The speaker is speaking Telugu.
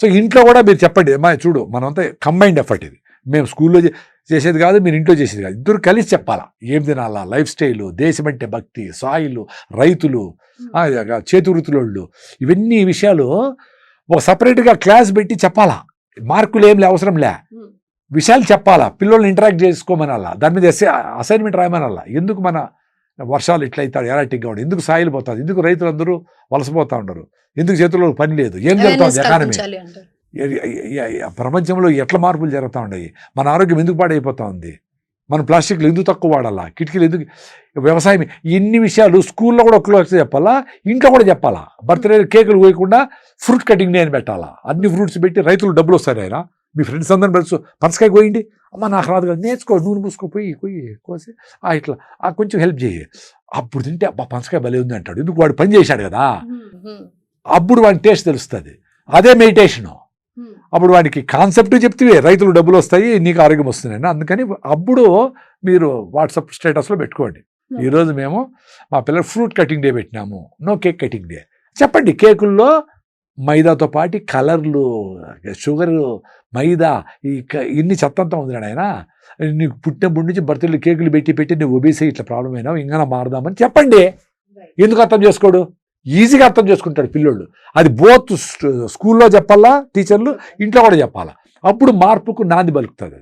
సో ఇంట్లో కూడా మీరు చెప్పండి, మా చూడు మనంతా కంబైన్డ్ ఎఫర్ట్ ఇది, మేము స్కూల్లో చేసేది కాదు, మీరు ఇంట్లో చేసేది కాదు, ఇద్దరు కలిసి చెప్పాలా ఏం తినాలా, లైఫ్ స్టైలు, దేశం అంటే భక్తి, సాయిలు, రైతులు, చేతివృత్తులోళ్ళు, ఇవన్నీ విషయాలు ఒక సపరేట్గా క్లాస్ పెట్టి చెప్పాలా. మార్కులు ఏం అవసరం లే, విషయాలు చెప్పాలా, పిల్లల్ని ఇంటరాక్ట్ చేసుకోమనాలా, దాని మీద అసైన్మెంట్ రాయమనాలా. ఎందుకు మన వర్షాలు ఇట్లయితాడు ఎరాటిక్గా ఉండి, ఎందుకు సాయిలు పోతుంది, ఎందుకు రైతులందరూ వలసపోతూ ఉండరు, ఎందుకు చేతుల్లో పని లేదు, ఏం జరుగుతుంది ఎకానమీ, ప్రపంచంలో ఎట్లా మార్పులు జరుగుతూ ఉన్నాయి, మన ఆరోగ్యం ఎందుకు పాడైపోతూ ఉంది, మన ప్లాస్టిక్లు ఎందుకు తక్కువ వాడాలా, కిటికీలు ఎందుకు, వ్యవసాయం, ఇన్ని విషయాలు స్కూల్లో కూడా ఒక క్లాస్ చెప్పాలా, ఇంట్లో కూడా చెప్పాలా. బర్త్డే కేకులు పోయకుండా ఫ్రూట్ కటింగ్ డే అని పెట్టాలా, అన్ని ఫ్రూట్స్ పెట్టి రైతులు డబ్బులు వస్తాయి. ఆయన మీ ఫ్రెండ్స్ అందరిని పెడుతూ పనసకాయ కోయండి, అమ్మ నాకు రాదు కదా, నేర్చుకో, నూనె పూసుకో, కోసి ఇట్లా కొంచెం హెల్ప్ చేయి, అప్పుడు తింటే అబ్బా పనసకాయ భలే ఉంది అంటాడు. ఎందుకు వాడు పని చేశాడు కదా, అప్పుడు వాడికి టేస్ట్ తెలుస్తుంది. అదే మెడిటేషను. అప్పుడు వాడికి కాన్సెప్ట్ చెప్తే రైతులు డబ్బులు వస్తాయి, నీకు ఆరోగ్యం వస్తుందండి. అందుకని అప్పుడు మీరు వాట్సాప్ స్టేటస్లో పెట్టుకోండి, ఈరోజు మేము మా పిల్లలు ఫ్రూట్ కటింగ్ డే పెట్టినాము, నో కేక్ కటింగ్ డే చెప్పండి. కేకుల్లో మైదాతో పాటు కలర్లు, షుగరు, మైదా, ఇన్ని చెత్తంతా ఉంది ఆయన, నీకు పుట్టినప్పటి నుంచి బర్త్డే కేకులు పెట్టి నువ్వు ఒబేసి ఇట్లా ప్రాబ్లం అయినావు, ఇంకా మారదామని చెప్పండి. ఎందుకు అర్థం చేసుకోడు, ఈజీగా అర్థం చేసుకుంటాడు పిల్లోళ్ళు. అది బోత్ స్కూల్లో చెప్పాలా టీచర్లు, ఇంట్లో కూడా చెప్పాలా, అప్పుడు మార్పుకు నాంది పలుకుతుంది.